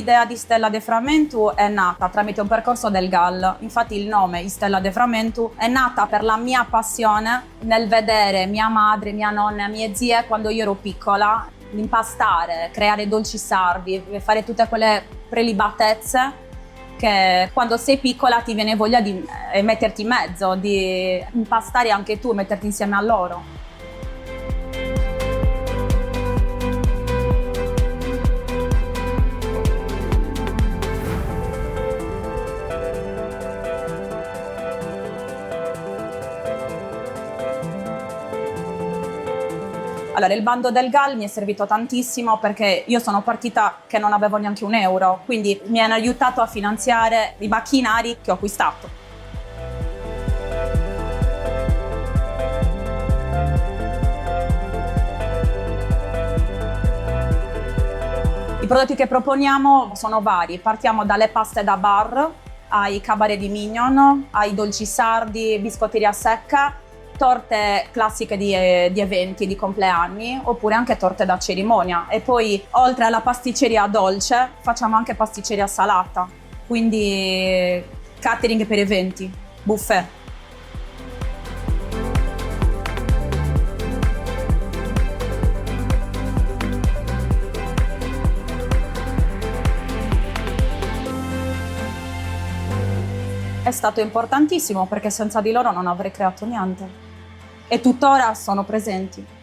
l'idea di Stella de Framentu è nata tramite un percorso del GAL. Infatti il nome Stella de Framentu è nata per la mia passione nel vedere mia madre, mia nonna, mie zie quando io ero piccola impastare, creare dolci sardi, fare tutte quelle prelibatezze che quando sei piccola ti viene voglia di metterti in mezzo, di impastare anche tu, metterti insieme a loro. Allora, il bando del GAL mi è servito tantissimo perché io sono partita che non avevo neanche €1, quindi mi hanno aiutato a finanziare i macchinari che ho acquistato. I prodotti che proponiamo sono vari, partiamo dalle paste da bar, ai cabaret di mignon, ai dolci sardi, biscotteria secca, torte classiche di eventi, di compleanni, oppure anche torte da cerimonia. E poi, oltre alla pasticceria dolce, facciamo anche pasticceria salata, quindi catering per eventi, buffet. È stato importantissimo perché senza di loro non avrei creato niente. E tuttora sono presenti.